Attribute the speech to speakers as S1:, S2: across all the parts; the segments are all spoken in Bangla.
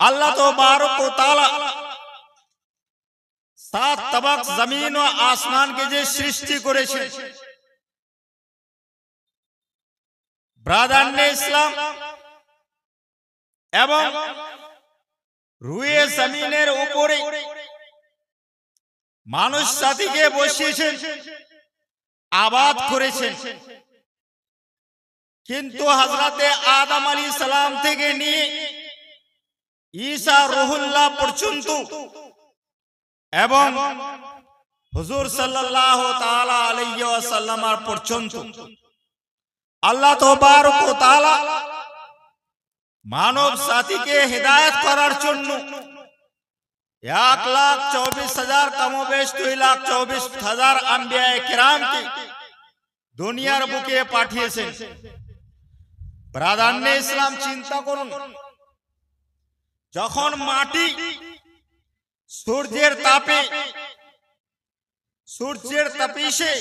S1: আল্লাহ তবারক ও তাআলা সাত তবাক জমিন ও আসমানকে যে সৃষ্টি করেছে, ব্রাদারনে ইসলাম, এবং রুয়ে জমিনের উপরে মানুষ জাতিকে বসিয়েছেন, আবাদ করেছেন। কিন্তু হযরতে আদম আলাইহিস সালাম থেকে নিয়ে ঈসা রুহুল্লাহ পর্যন্ত এবং হুজুর সাল্লাল্লাহু তাআলা আলাইহি ওয়াসাল্লাম পর্যন্ত আল্লাহ তাবারক ওয়া তাআলা মানব জাতিকে হেদায়েত করার জন্য 1,24,000 কমবেশ 2,24,000 আম্বিয়ায়ে কেরামকে দুনিয়ার বুকে পাঠিয়েছেন। ব্রাদারনে ইসলাম, চিন্তা করুন, যখন মাটি সূর্যের তাপে, সূর্যের তাপিশে,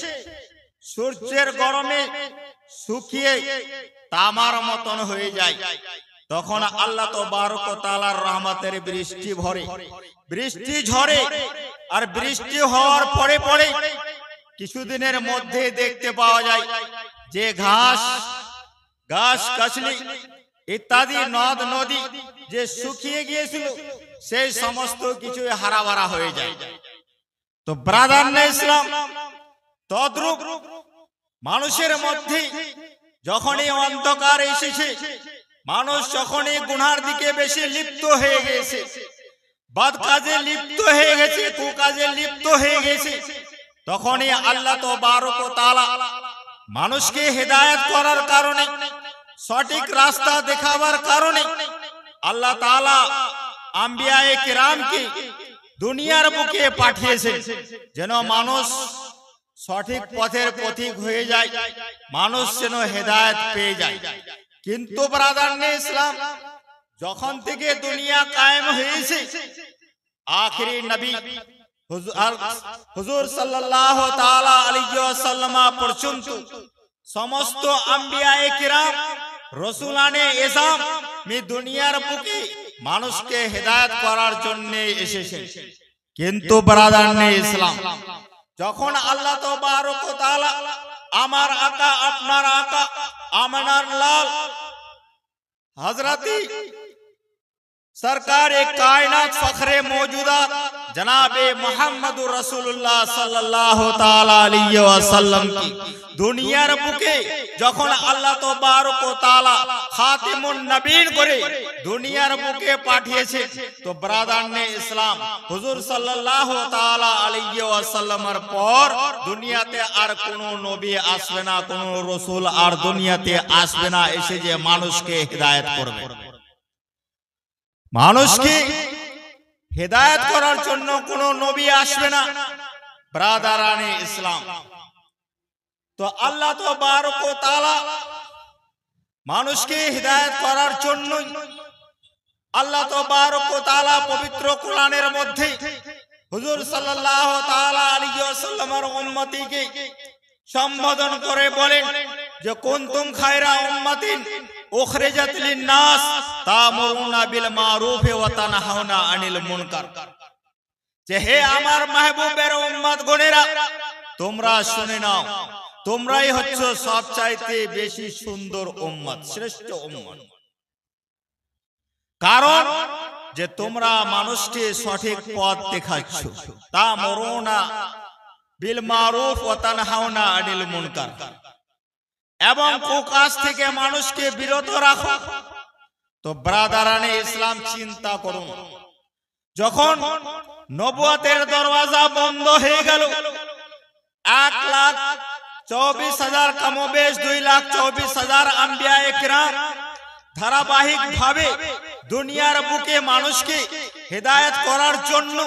S1: সূর্যের গরমে শুকিয়ে তামার মতন হয়ে যায়, তখন আল্লাহ তাবারক ওয়া তাআলার রহমতের বৃষ্টি ভরে, বৃষ্টি ঝরে। আর বৃষ্টি হওয়ার পরে পরে কিছুদিনের মধ্যে দেখতে পাওয়া যায় যে ঘাস গাছগাছালি ইত্যাদি নদ নদী যে শুকিয়ে গিয়েছিল সেই সমস্ত কিছু হারা ভরা হয়ে যায়। তো ব্রাদারনে ইসলাম, তদ্রূপ মানুষের মধ্যে যখনই অন্ধকার এসেছে, মানুষ যখনই গুনার দিকে বেশি লিপ্ত হয়ে গেছে, বদ কাজে লিপ্ত হয়ে গেছে, কুকাজে লিপ্ত হয়ে গেছে, তখনই আল্লাহ তাবারক ওয়া তাআলা মানুষকে হেদায়েত করার কারণে, সঠিক রাস্তা দেখাবার কারণে আল্লাহ তাআলা আম্বিয়ায়ে কেরামকে দুনিয়ার বুকে পাঠিয়েছেন, যেন মানুষ সঠিক পথের পথিক হয়ে যায়, মানুষ যেন হেদায়েত পেয়ে যায়। কিন্তু ব্রাদারনে ইসলাম, যখন থেকে দুনিয়া কায়েম হয়েছে, আখিরি নবী হুজুর সাল্লাল্লাহু তাআলা আলাইহি ওয়াসাল্লাম পর্যন্ত সমস্ত আম্বিয়ায়ে কিরাম, রাসূলানে এযাম দুনিয়ার বুকে মানুষকে হেদায়েত করার জন্য এসেছেন। কিন্তু ব্রাদারনে ইসলাম, যখন আল্লাহ তাবারক ওয়া তাআলা আমার আকা, আপনার আকা, আমানার লাল हजरती सरकार कायनात फखरे मौजूदात जनाबे मोहम्मद रसूलुल्लाह सल्लल्लाहु ताला अलैहि वसल्लम की दुनियार बुके যখন আল্লাহ তাবারক ওয়া তাআলা খাতিমুন নবীন করে দুনিয়ার বুকে পাঠিয়েছে, তো ব্রাদারনে ইসলাম, হুজুর সাল্লাল্লাহু তাআলা আলাইহি ওয়াসাল্লামের পর দুনিয়াতে আর কোন নবী আসবে না, কোন রাসূল আর দুনিয়াতে আসবে না এসে যে মানুষকে হেদায়েত করবে। মানুষকে হেদায়েত করার জন্য কোন নবী আসবে না। ব্রাদারানে ইসলাম, তো আল্লাহ তাবারক ওয়া তাআলা মানুষকে হিদায়াত করার জন্য আল্লাহ তাবারক ওয়া তাআলা পবিত্র কোরআনের মধ্যে হুজুর সাল্লাল্লাহু তাআলা আলাইহি ওয়াসাল্লামের উম্মতিকে সম্বোধন করে বলেন যে কুনতুম খায়রা উম্মাতিন উখরিজাত লিন-নাস তা'মুরুনা বিল মারুফ ওয়া তানহাউনা আনিল মুনকার, যে হে আমার মাহবুবের উম্মত গণেরা, তোমরা শুনে নাও, তোমরাই হচ্ছ সবচাইতে বেশি সুন্দর উম্মত, শ্রেষ্ঠ উম্মত। কারণ যে তোমরা মানুষকে সঠিক পথ দেখাচ্ছ, তা'মুরুনা বিল মারুফ ওয়া তানহাউনা আনিল মুনকার, এবং কুকাজ থেকে মানুষকে বিরত রাখো। তো ব্রাদারানে ইসলাম, চিন্তা করুন, যখন নবুয়তের দরওয়াজা বন্ধ হয়ে গেল, 1,24,000 কমবেশ 2,24,000 আম্বিয়ায়ে কিরাম ধারাবাহিক ভাবে দুনিয়ার বুকে মানুষকে হেদায়েত করার জন্য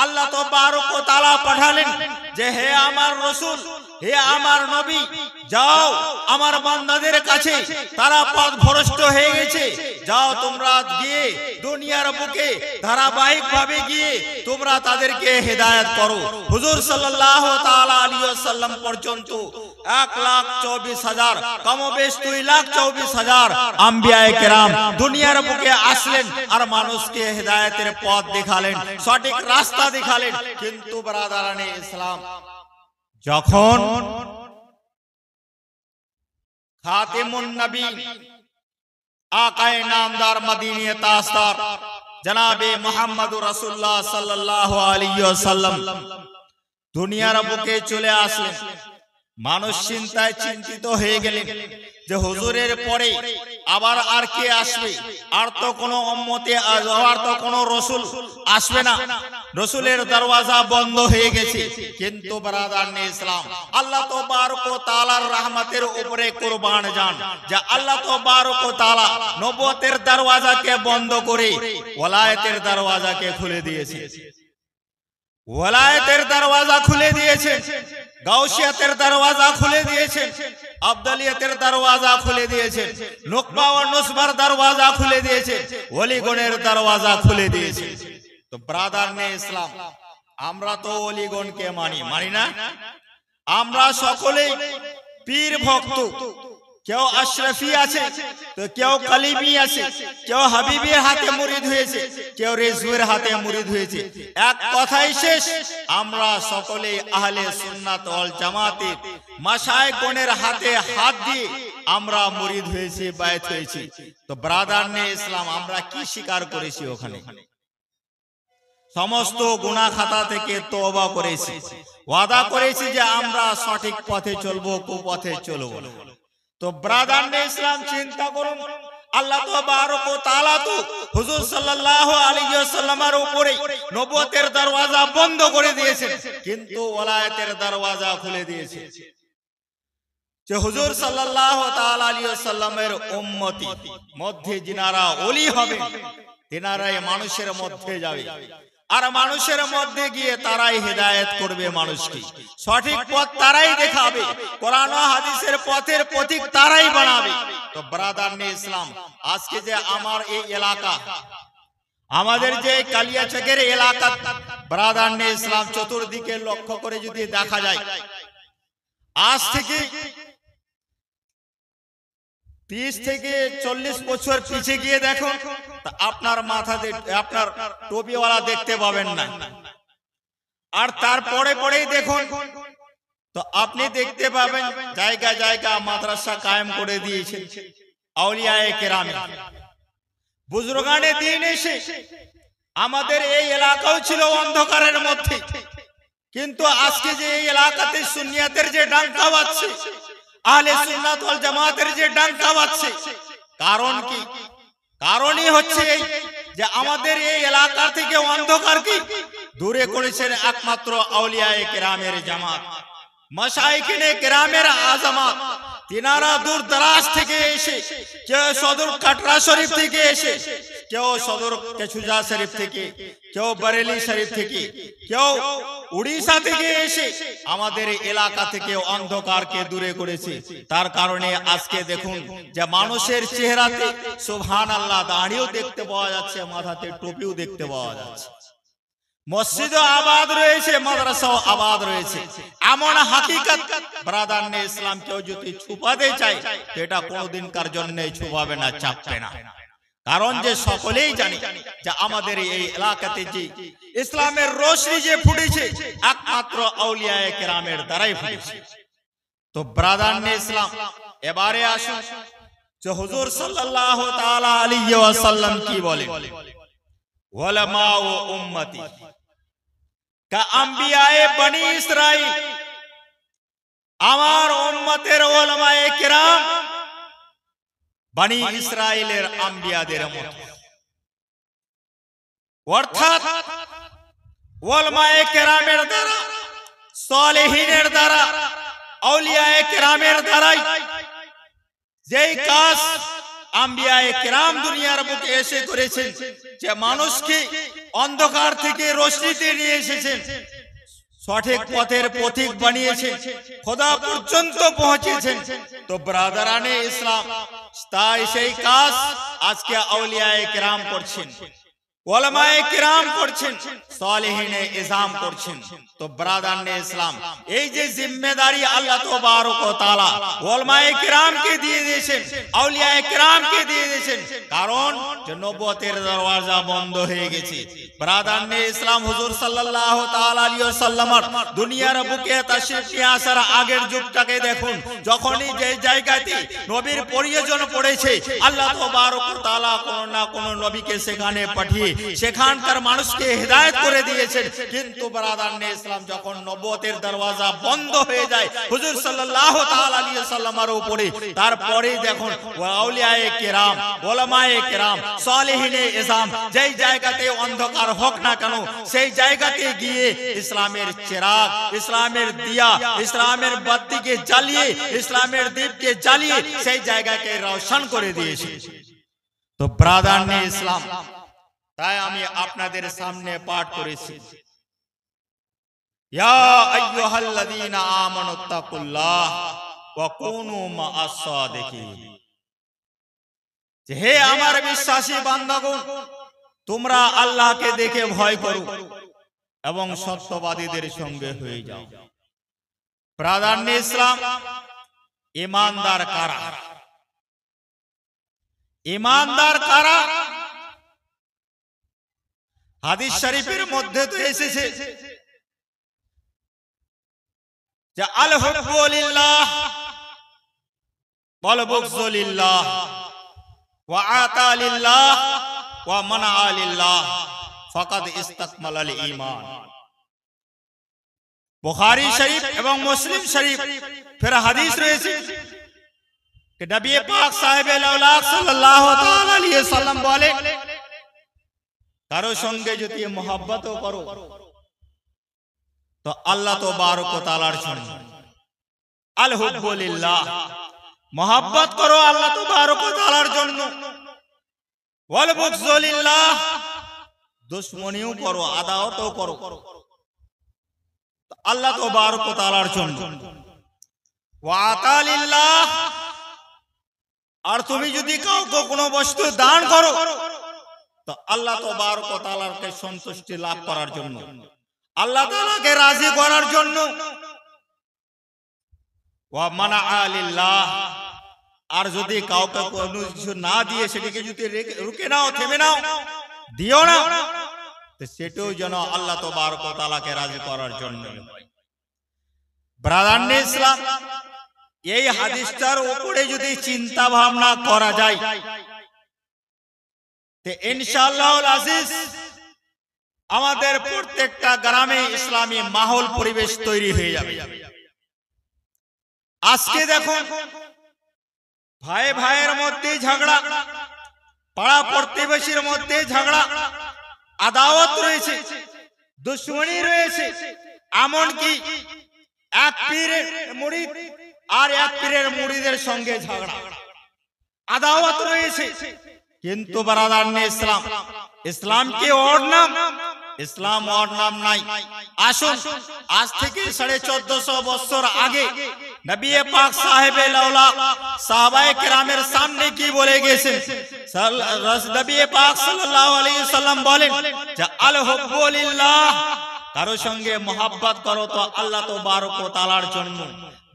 S1: আল্লাহ তাবারক ওয়া তাআলা পাঠালেন যে হে আমার রাসূল, হে আমার নবী, যাও আমার বান্দাদের কাছে, তারা পথভ্রষ্ট হয়ে গেছে, যাও তোমরা গিয়ে দুনিয়ার বুকে ধারাবাহিক ভাবে গিয়ে তোমরা তাদেরকে হেদায়েত করো। হুজুর সাল্লাল্লাহু তাআলা আলাইহি ওয়াসাল্লাম পর্যন্ত 1,24,000 কমবেশ 2,24,000 আম্বিয়ায়ে কেরাম দুনিয়ার বুকে আসলেন আর মানুষকে হেদায়েতের পথ দেখালেন, সঠিক রাস্তা দেখালেন। কিন্তু ব্রাদারানে ইসলাম, যখন খাতিমুন নবী আকায়ে নামদার মদিনে তাজদার জনাবে মুহাম্মদুর রাসূলুল্লাহ সাল্লাল্লাহু আলাইহি ওয়াসাল্লাম দুনিয়ার বুকে চলে আসলেন, মানুষ চিন্তায় চিন্তিত হয়ে গেলেন যে হুজুরের পরে আবার আর কে আসবে, আর তো কোনো উম্মতে আর তো কোনো রাসূল আসবে না, রাসূলের দরওয়াজা বন্ধ হয়ে গেছে। কিন্তু ব্রাদারনে ইসলাম, আল্লাহ তাবারক ওয়া তাআলার রহমতের উপরে কুরবান যান যে আল্লাহ তাবারক ওয়া তাআলা নবুয়তের দরওয়াজাকে বন্ধ করে ওলায়েতের দরওয়াজাকে খুলে দিয়েছে। ওলায়েতের দরওয়াজা খুলে দিয়েছে, গাউসিয়াতের দরওয়াজা খুলে দিয়েছেন, আবদালিয়াতের দরওয়াজা খুলে দিয়েছেন, নুকবা ও নুসবার দরওয়াজা খুলে দিয়েছেন, ওলিগণের দরওয়াজা খুলে দিয়েছেন। তো ব্রাদারনে ইসলাম, আমরা তো ওলিগণকে মানি না? আমরা সকলেই পীর ভক্ত, কেউ আশরাফি আছে, তো কেউ কালিমি আছে, কেউ হাবিবের হাতে মুরিদ হয়েছে, কেউ রেজুয়ের হাতে মুরিদ হয়েছে। এক কথাই শেষ, আমরা সকলে আহলে সুন্নাত ওয়াল জামাতের মাশায়েখগণের হাতে হাত দিয়ে আমরা মুরিদ হয়েছি, বায়াত হয়েছি। তো ব্রাদারনে ইসলাম, আমরা কি স্বীকার করেছি? ওখানে সমস্ত গুনাহ খাতা থেকে তওবা করেছি, ওয়াদা করেছি যে আমরা সঠিক পথে চলবো, কুপথে চলবো না। তো ব্রাদারনে ইসলাম, চিন্তা করুন, আল্লাহ তাবারক ওয়া তাআলা তো হুজুর সাল্লাল্লাহু আলাইহি ওয়াসাল্লামের উপরে নবুয়তের দরওয়াজা বন্ধ করে দিয়েছেন, কিন্তু ওলায়েতের দরওয়াজা খুলে দিয়েছেন। যে হুজুর সাল্লাল্লাহু তাআলা আলাইহি ওয়াসাল্লামের উম্মতি মধ্যে যিনারা ওলি হবে, তিনারাই মানুষের মধ্যে যাবে, আর মানুষের মধ্যে গিয়ে তারাই হেদায়েত করবে, মানুষকে সঠিক পথ তারাই দেখাবে, কোরআন ও হাদিসের পথের পথিক তারাই বানাবে। তো ব্রাদারনে ইসলাম, আজকে যে আমার এই এলাকা, আমাদের যে কালিয়াচকের এলাকা, ব্রাদারনে ইসলাম, চতুর্দিকে লক্ষ্য করে যদি দেখা যায়, আজ থেকে 30 থেকে 40 বছর পিছিয়ে গিয়ে দেখুন, আপনার মাথাতে আপনার টুপিওয়ালা দেখতে পাবেন না। আর তারপরে পরেই দেখুন, তো আপনি দেখতে পাবেন জায়গা জায়গা মাদ্রাসা কায়েম করে দিয়েছে আউলিয়ায়ে কেরাম, বুজুর্গানে দিন এসে। আমাদের এই এলাকাও ছিল অন্ধকারের মধ্যে, কিন্তু আজকে যে এই এলাকাতে সুন্নিয়াতের যে ডাঙ্কা বাজছে, আহলে সুন্নাত ওয়াল জামাতের যে ডাঙ্কা বাজছে, কারণ কি? কারণই হচ্ছে এই যে আমাদের এই এলাকা থেকে অন্ধকারকে দূরে করেছেন একমাত্র আউলিয়ায়ে কেরামের জামাত, মাশায়েখিনে কেরামের আজমাত। তিনারা দূর দরাজ থেকে এসে, কেউ সদর কাটরা শরীফ থেকে এসে, কেউ সদর কেশুজা শরীফ থেকে, কেউ বরেলি শরীফ থেকে, কেউ উড়িষ্যা থেকে এসে আমাদের এলাকা থেকে অন্ধকারকে দূরে করেছে। তার কারণে আজকে দেখুন যে মানুষের চেহারাতে সুবহানাল্লাহ দাড়িও দেখতে পাওয়া যাচ্ছে, মাথাতে টুপিও দেখতে পাওয়া যাচ্ছে, মসজিদও আবাদ রয়েছে, মাদ্রাসাও আবাদ রয়েছে। এমন হাকিকত ব্রাদারনে ইসলাম কেউ যদি ছুপাতে চায়, এটা কোনোদিনকার জন্য ছুপাবে না, চাপবে না। কারণ যে সকলেই জানি যে আমাদের এই এলাকাতে যে ইসলামের রোশনি যে ফুটেছে, একমাত্র আউলিয়ায়ে কেরামের দ্বারাই ফুটেছে। তো ব্রাদারনে ইসলাম, এবারে আসুন যে হুজুর সাল্লাল্লাহু তাআলা আলাইহি ওয়াসাল্লাম কি বলেন, উলামা ও উম্মতি কা আম্বিয়ায়ে বনি ইসরাইল, আমার উম্মতের উলামায়ে কেরাম বনি ইসরাইলের আম্বিয়াদের মতো। অর্থাৎ উলামায়ে কেরামের দ্বারা, সালেহিনের দ্বারা, আউলিয়ায়ে কেরামের দ্বারাই যেই কাজ আম্বিয়ায়ে কেরাম দুনিয়ার বুকে এসে করেছেন, যে মানুষকে অন্ধকার থেকে রোশনিতে নিয়ে এসেছেন, সঠিক পথের পথিক বানিয়েছেন, খোদা পর্যন্ত পৌঁছেছেন। তো ব্রাদারানে ইসলাম, তাই সেই কাজ আজকে আউলিয়ায়ে কেরাম করছেন। ওলামায়ে কিরাম করছেন, সালেহিনে ইজাম করছেন। তো ব্রাদারনে ইসলাম, এই যে জিম্মেদারি আল্লাহ তাবারক ওয়া তাআলা ওলামায়ে কিরামকে দিয়ে দিয়েছেন, আউলিয়ায়ে কিরামকে দিয়ে দিয়েছেন, কারণ যে নবুয়তের দরওয়াজা বন্ধ হয়ে গেছে। ব্রাদারনে ইসলাম, হুজুর সাল্লাল্লাহু তাআলা আলাইহি ওয়াসাল্লামের দুনিয়ার বুকে তাশরীফ নিয়ে আসার আগের যুগটাকে দেখুন। যখনই যে জায়গাতে নবীর প্রয়োজন পড়েছে, আল্লাহ তাবারক ওয়া তাআলা কোন না কোন নবীকে সেখানে পাঠিয়ে সেখানকার মানুষকে হেদায়েত করে দিয়েছেন। কিন্তু ব্রাদারনে ইসলাম, যখন নবুয়তের দরওয়াজা বন্ধ হয়ে যায় হুজুর সাল্লাল্লাহু তাআলা আলাইহি ওয়াসাল্লামের উপরে, তারপরেই দেখুন আউলিয়ায়ে কিরাম, উলামায়ে কিরাম, সালেহিনে ইজাম যেই জায়গাতে অন্ধকার হোক না কেন, সেই জায়গাতে গিয়ে ইসলামের চিরাগ, ইসলামের দিয়া, ইসলামের বাতিকে জ্বালিয়ে, ইসলামের দীপকে জ্বালিয়ে সেই জায়গাকে রওশন করে দিয়েছে। তো ব্রাদারনে ইসলাম, তাই আমি আপনাদের সামনে পাঠ করেছি, ইয়া আইয়ুহাল্লাযীনা আমানুত্তাকুল্লাহ ওয়া কুনু মা'আস সাদিকিন। হে আমার বিশ্বাসী বান্দাগণ, তোমরা আল্লাহকে দেখে ভয় করো এবং সত্যবাদীদের সঙ্গে হয়ে যাও। ব্রাদারনে ইসলাম, ঈমানদার কারা? ঈমানদার কারা? হাদিস শরীফের মধ্যে তো এসেছে যে আল হুব্বু লিল্লাহ ওয়াল বুগযু লিল্লাহ ওয়া আতা লিল্লাহ ওয়া মানা লিল্লাহ ফাকাদ ইসতাকমালাল ঈমান। বুখারী শরীফ এবং মুসলিম শরীফ ফির হাদিস রয়েছে कि नबी पाक साहिबे औलाद सल्लल्लाहु ताला अलैहि वसल्लम बोले, কারো সঙ্গে যদি मोहब्बत করো তো আল্লাহ তাবারক ওয়া তাআলার জন্য। আল হুব্বু লিল্লাহ, मोहब्बत করো আল্লাহ তাবারক ওয়া তাআলার জন্য। ওয়াল বুগযু লিল্লাহ, দুশমনিও করো, আদাওয়াতও করো আল্লাহ তাবারক ওয়া তাআলার জন্য। ওয়া আতা লিল্লাহ, আর তুমি যদি কাউকে কোনো বস্তু দান করো তো আল্লাহ তাবারক ওয়া তাআলাকে সন্তুষ্টি লাভ করার জন্য, আল্লাহ তাআলাকে রাজি করার জন্য। ওয়া মানা লিল্লাহ, আর যদি কাউকে কোনো কিছু না দিয়ে সেটাকে যদি রুকে নাও, থেমে নাও, দিও না, তো সেটাও যেন আল্লাহ তাবারক ওয়া তাআলাকে রাজি করার জন্য। ব্রাদারনে ইসলাম, এই হাদিসটার উপরে যদি চিন্তা ভাবনা করা যায় তো ইনশাআল্লাহুল আজিজ আমাদের প্রত্যেকটা গ্রামে ইসলামী মাহৌল পরিবেশ তৈরি হয়ে যাবে। আজকে দেখুন, ভাই ভাইয়ের মধ্যে ঝগড়া, পাড়া প্রতিবেশীর মধ্যে ঝগড়া, আদাওয়াত রয়েছে, দুশমনি রয়েছে, এমনকি এক পীরের মুরিদ আর এক পীরের মুরিদের সঙ্গে ঝগড়া, আদাওয়াত রয়েছে। কিন্তু ব্রাদারনে ইসলাম, ইসলাম কি ওর নাম? ইসলাম ওর নাম নাই। আসুন, আজ থেকে 1450 বছর আগে নবী পাক সাহেবে লাওলাদ সাহাবায়ে কেরামের সামনে কি বলে গেছেন? নবী পাক সাল্লাল্লাহু আলাইহি ওয়াসাল্লাম বলেন যে আল হুব্বু লিল্লাহ, কারো সঙ্গে মোহাব্বত করো তো আল্লাহ তাবারক ওয়া তাআলার জন্য।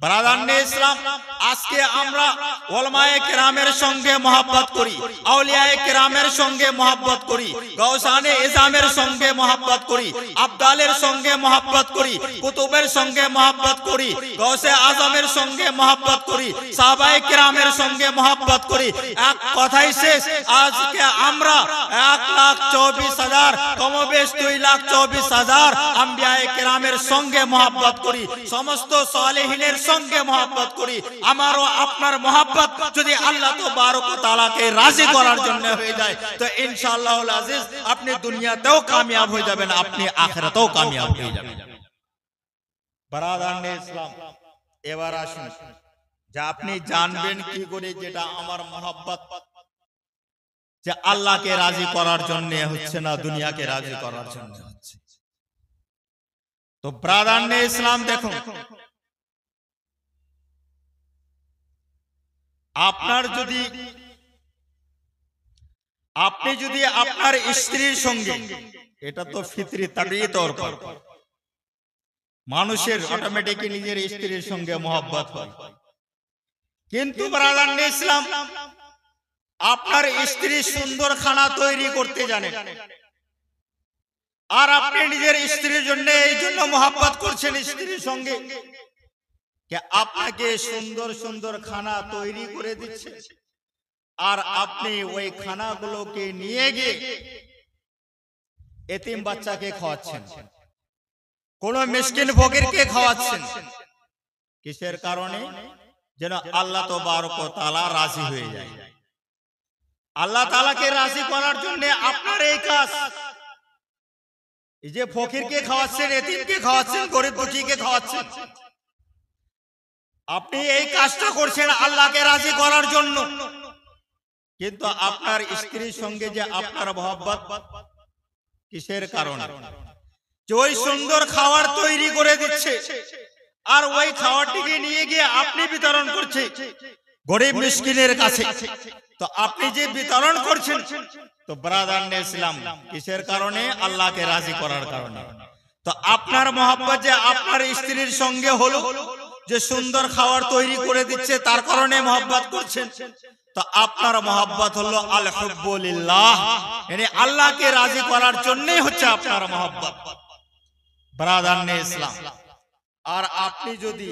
S1: ব্রাদারনে ইসলাম, আজকে আমরা উলামায়ে কেরামের সঙ্গে মোহাব্বত করি, আউলিয়ায়ে কেরামের সঙ্গে মোহাব্বত করি, গাউসানে ইজামের সঙ্গে মোহাব্বত করি, আবদালের সঙ্গে মোহাব্বত করি, কুতুবের সঙ্গে মোহাব্বত করি, গাউসে আজমের সঙ্গে মোহাব্বত করি, সাহাবায়ে কেরামের সঙ্গে মোহাব্বত করি। এক কথাই শেষ, আজকে আমরা 1,24,000 কমবেশ 2,24,000 আম্বিয়ায়ে কেরামের সঙ্গে মোহাব্বত করি, সমস্ত সালেহিনের সঙ্গে মোহাব্বত করি। আমারও আপনার মোহাব্বত যদি আল্লাহ তাবারক ওয়া তাআলাকে রাজি করার জন্য হয়ে যায় তো ইনশাআল্লাহুল আজিজ আপনি দুনিয়াতেও কামিয়াব হয়ে যাবেন, আপনি আখিরাতেও কামিয়াব হয়ে যাবেন। ব্রাদারনে ইসলাম, এবার আসুন যে আপনি জানবেন কি করে যেটা আমার মোহাব্বত যে আল্লাহকে রাজি করার জন্য হচ্ছে না, দুনিয়াকে রাজি করার জন্য হচ্ছে। তো ব্রাদারনে ইসলাম, দেখুন আপনার যদি আপনি যদি আপনার স্ত্রীর সঙ্গে, এটা তো ফিতরি তাবিঈ তৌর পর মানুষের অটোমেটিক নিজের স্ত্রীর সঙ্গে মোহাব্বত হয়, কিন্তু ব্রাদার ইসলাম আপনার স্ত্রী সুন্দর খানা তৈরি করতে জানেন, আর আপনি নিজের স্ত্রীর জন্য এই জন্য মোহাব্বত করছেন স্ত্রীর সঙ্গে যে আপনাকে সুন্দর সুন্দর খানা তৈরি করে দিচ্ছে, আর আপনি ওই খানাগুলোকে নিয়ে গিয়ে এতিম বাচ্চাকে খাওয়াচ্ছেন, কোন মিসকিন ফকিরকে খাওয়াচ্ছেন। কিসের কারণে? যেন আল্লাহ তাবারক ওয়া তাআলা রাজি হয়ে যায়। আল্লাহ তাআলাকে রাজি করার জন্য আপনার এই কাজ, এই যে ফকিরকে খাওয়াচ্ছেন, এতিমকে খাওয়াচ্ছেন, গরিব দুঃখীকে খাওয়াচ্ছেন, আপনি এই কাজটা করছেন আল্লাহকে রাজি করার জন্য। কিন্তু আপনার স্ত্রীর সঙ্গে যে আপনার মহব্বত, কিসের কারণে? যে ওই সুন্দর খাবার তৈরি করে দিচ্ছে, আর ওই খাবারটিকে নিয়ে গিয়ে আপনি বিতরণ করছে গরিব মিসকিনের কাছে। তো আপনি যে বিতরণ করছেন, তো ব্রাদার ইসলাম কিসের কারণে? আল্লাহকে রাজি করার কারণে। তো আপনার মহব্বত যে আপনার স্ত্রীর সঙ্গে হলো, যে সুন্দর খাবার তৈরি করে দিচ্ছে, তার কারণে মহব্বত করছেন। তো আপনার মহব্বত হলো আল হুব্বু লিল্লাহ, মানে আল্লাহকে রাজি করার জন্যই হচ্ছে আপনার মহব্বত, ব্রাদার ইসলাম। আর আপনি যদি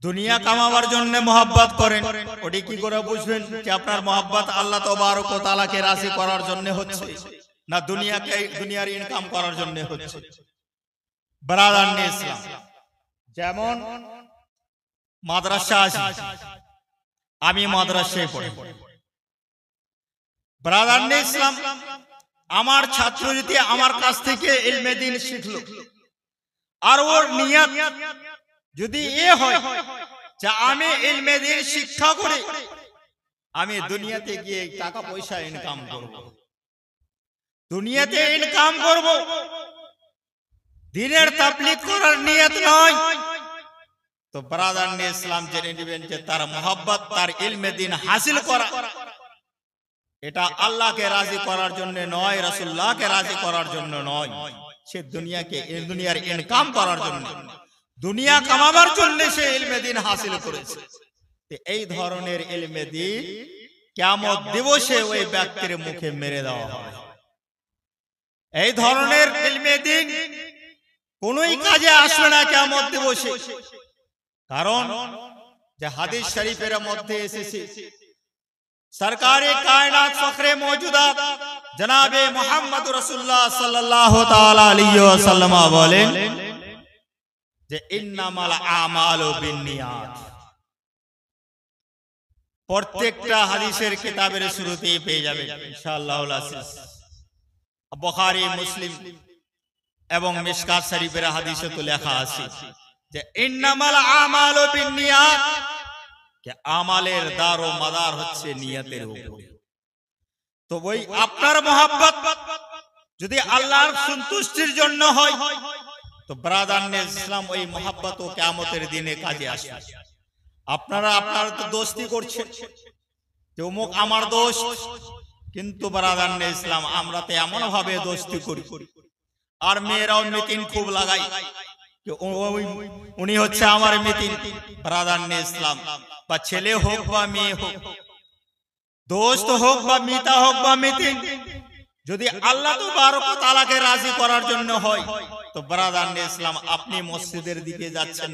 S1: দুনিয়া কামাবার জন্য মহব্বত করেন, ওটি কি করে বুঝবেন যে আপনার মহব্বত আল্লাহ তাবারক ওয়া তাআলাকে রাজি করার জন্য হচ্ছে, না দুনিয়ার ইনকাম করার জন্য হচ্ছে? ব্রাদার ইসলাম, যেমন মাদ্রাসা আছে, আমি মাদ্রাসায় পড়ি, ব্রাদার ইসলাম আমার ছাত্র যদি আমার কাছ থেকে ইলমে দ্বীন শিখলো, আর ওর নিয়ত যদি এ হয় যে আমি ইলমে দ্বীন শিক্ষা করে আমি দুনিয়াতে গিয়ে টাকা পয়সা ইনকাম করব, দুনিয়াতে ইনকাম করব, দ্বীনের তাবলীগ করার নিয়ত নয়, তো ব্রাদার ইসলাম জেনে নেবেন যে তার মহব্বত, তার ইলমে দ্বীন হাসিল করা, এটা আল্লাহকে রাজি করার জন্য নয়, রাসূলুল্লাহকে রাজি করার জন্য নয়, সে দুনিয়ার ইনকাম করার জন্য, দুনিয়া কামাবার জন্য সে ইলমে দ্বীন হাসিল করেছে। এই ধরনের ইলমে দ্বীন কিয়ামত দিবসে ওই ব্যক্তির মুখে মেরে দেওয়া হবে। এই ধরনের ইলমে দ্বীন কোনই কাজে আসবে না কিয়ামত দিবসে, কারণ যে হাদিস শরীফের মধ্যে এসেছে, সরকারে কায়নাত ফখরে মওজুদাত জনাবে মুহাম্মদ রাসূলুল্লাহ সাল্লাল্লাহু তাআলা আলাইহি ওয়াসাল্লাম বলেন যে ইন্নামাল আমালু বিন্নিয়াত। প্রত্যেকটা হাদিসের কিতাবের শুরুতেই পেয়ে যাবেন ইনশাআল্লাহুল আজিজ, বুখারী, মুসলিম এবং মিশকাত শরীফের হাদিসে তো লেখা আছে যে ইন্নামাল আমালু বিন্নিয়াত, যে আমালের দার ও মাদার হচ্ছে নিয়তের উপরে। তো ওই আপনার মহব্বত যদি আল্লাহর সন্তুষ্টির জন্য হয়, তো ব্রাদার ইসলাম ওই মহব্বত ও কিয়ামতের দিনে কাজে আসবে। আপনারা তো দোস্তি করছেন যে অমুক আমার দোস্ত, কিন্তু ব্রাদার ইসলাম আমরা তো এমন ভাবে দোস্তি করি, আর মেয়েরাও মিটিং খুব লাগাই, উনি হচ্ছে আমার মিটিং। ব্রাদার ইসলাম, বা ছেলে হোক বা মেয়ে হোক, দোস্ত হোক বা মিতা হোক বা মিটিং, যদি আল্লাহ তাবারক ওয়া তাআলাকে রাজি করার জন্য হয়, তো ব্রাদার ইসলাম আপনি মসজিদের দিকে যাচ্ছেন,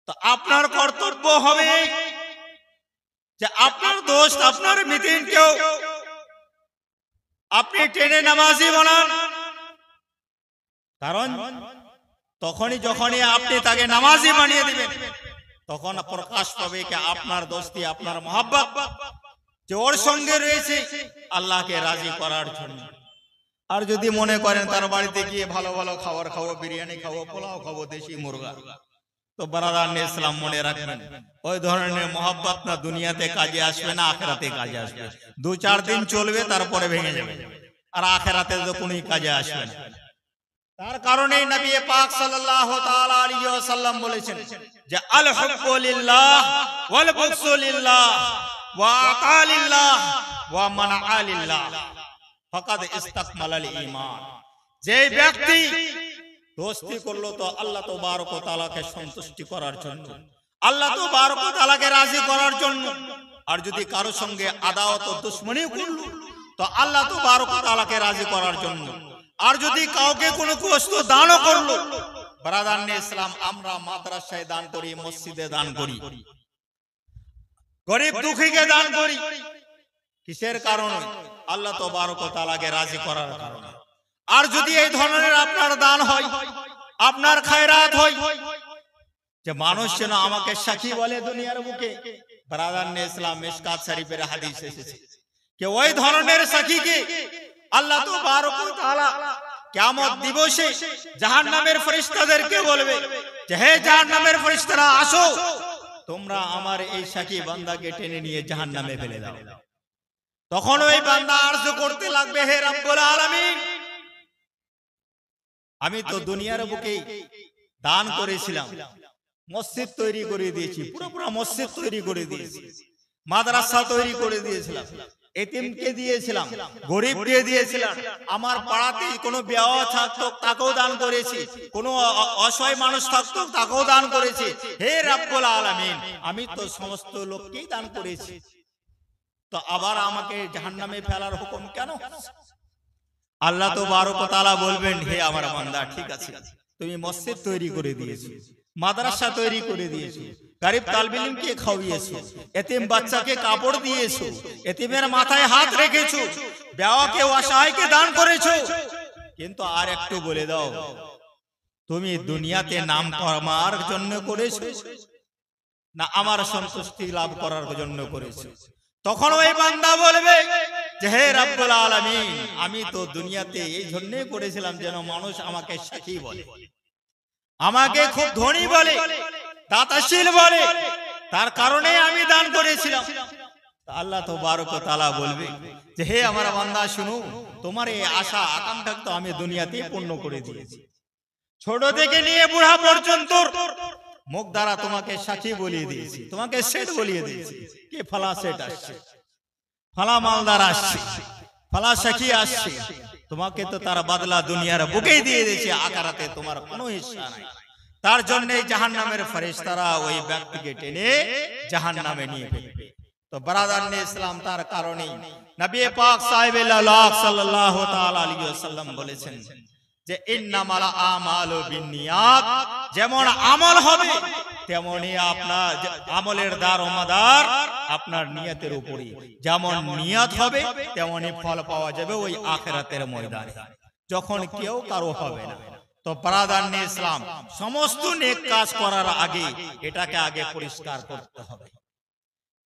S1: তো আপনার কর্তব্য হবে যে আপনার দোস্ত, আপনার মিটিং কেও আপনি টেনে নামাজি বানান। কারণ যখনই আপনি তাকে নামাজি বানিয়ে দিবেন, তখন প্রকাশ পাবে কি আপনার দোস্তি, আপনার মহব্বত যে ওর সঙ্গে রয়েছে আল্লাহকে রাজি করার জন্য। আর যদি মনে করেন তার বাড়িতে গিয়ে ভালো ভালো খাবার খাবো, বিরিয়ানি খাবো, পোলাও খাবো, দেশি মুরগা, তো ব্রাদার ইসলাম মনে রাখবেন ওই ধরনের মহব্বত না দুনিয়াতে কাজে আসবে না, আখিরাতে কাজে আসবে। 2-4 দিন চলবে, তারপরে ভেঙে যাবে, আর আখিরাতে তো কোনোই কাজে আসবে না। তার কারণে নবী পাক সাল্লাল্লাহু তাআলা আলাইহি ওয়াসাল্লাম বলেছেন যে আল হুব্বু লিল্লাহ ওয়াল বুগযু লিল্লাহ, ওয়া আতা লিল্লাহ ওয়া মানাআ লিল্লাহ ফাকাদ ইসতাকমালাল ঈমান। যে ব্যক্তি দোস্তি করলো তো আল্লাহ তাবারক ওয়া তাআলাকে সন্তুষ্টি করার জন্য, আল্লাহ তাবারক ওয়া তাআলাকে রাজি করার জন্য, আর যদি কারো সঙ্গে আদাওয়াত ও দুশমনি করলো তো আল্লাহ তাবারক ওয়া তাআলাকে রাজি করার জন্য, আর যদি কাউকে কোনো বস্তু দানও করলো, ব্রাদারনে ইসলাম আমরা মাদ্রাসায় দান করি, মসজিদে দান করি, গরিব দুঃখীকে দান করি, কিসের কারণে? আল্লাহ তাবারক ওয়া তাআলাকে রাজি করার কারণে। আর যদি এই ধরনের আপনার দান হয়, আপনার খায়রাত হয়, যে মানুষ যেন আমাকে সাক্ষী বলে দুনিয়ার বুকে, ব্রাদারনে ইসলাম মিশকাত শরীফের হাদিস এসেছে যে ওই ধরনের সাক্ষীকে আল্লাহ তাবারক ওয়া তাআলা কিয়ামত দিবসে জাহান্নামের ফেরেশতাদেরকে বলবে যে হে জাহান্নামের ফেরেশতারা আসো, তোমরা আমার এই সাক্ষী বান্দাকে টেনে নিয়ে জাহান্নামে ফেলে দাও। তখন ওই বান্দা আরজ করতে লাগবে, হে রব্বুল আলামিন, আমি তো দুনিয়ার বুকে দান করেছিলাম, মসজিদ তৈরি করে দিয়েছি, পুরো মসজিদ তৈরি করে দিয়েছি, মাদ্রাসা তৈরি করে দিয়েছিলাম, এতিমকে দিয়েছিলাম, গরিবকে দিয়েছিলাম, আমার পাড়াতে কোনো বিয়াহ থাকতো তাকেও দান করেছি, কোনো অসহায় মানুষ থাকতো তাকেও দান করেছি। হে রব্বুল আলামিন, আমি তো সমস্ত লোককেই দান করেছি, তো আবার আমাকে জাহান্নামে ফেলার হুকুম কেন? আল্লাহ তাবারক ওয়া তাআলা বলবেন, হে আমার বান্দা, ঠিক আছে, তুমি মসজিদ তৈরি করে দিয়েছো, মাদ্রাসা তৈরি করে দিয়েছো, গরিব তালিব ইলমকে খাওয়িয়েছো, এতিম বাচ্চাকে কাপড় দিয়েছো, এতিমের মাথায় হাত রেখেছো, বেওয়াকে অসহায়কে দান করেছো, কিন্তু আর একটু বলে দাও, তুমি দুনিয়াতে নাম করার জন্য করেছো না আমার সন্তুষ্টি লাভ করার জন্য করেছো? তখন ওই বান্দা বলবে যে হে রব্বুল আলামিন, আমি তো দুনিয়াতে এই জন্য করেছিলাম যেন মানুষ আমাকে সাক্ষী বলে, আমাকে খুব ধনী বলে, দাতাশীল বলে, তার কারণে আমি দান করেছিলাম। আল্লাহ তাবারক ওয়া তাআলা বলবে যে হে আমার বান্দা শুনো, তোমার এই আশা আকাঙ্ক্ষা তো আমি দুনিয়াতে পূর্ণ করে দিয়েছি। ছোট থেকে নিয়ে বুড়া পর্যন্ত মুখ দ্বারা তোমাকে সাক্ষী বলিয়ে দিয়েছি, তোমাকে সেট বলিয়ে দিয়েছি, কে ফলা সেট আসছে, ফলা মালদার আসছে, ফলা সাক্ষী আসছে, তোমাকে তো তার বদলা দুনিয়ার বুকেই দিয়ে দিয়েছে, আখিরাতে তোমার কোনো হিস্সা নাই। তার জন্য জাহান্নামের ফেরেশতারা ওই ব্যক্তিকে টেনে জাহান্নামে নিয়ে ফেলবে। তো ব্রাদারনে ইসলাম, তার কারণে নবী পাক সাল্লাল্লাহু তাআলা আলাইহি ওয়াসাল্লাম বলেছেন যে ইন্নামাল আমালু বিন্নিয়াত, যেমন আমল হবে তেমনি আপনার আমলের দারোমদার আপনার নিয়তের উপরে, যেমন নিয়ত হবে তেমনি ফল পাওয়া যাবে ওই আখিরাতের ময়দানে, যখন কেউ কারো হবে না। তো ব্রাদারনে ইসলাম, সমস্ত নেক কাজ করার আগে এটাকে আগে পরিষ্কার করতে হবে,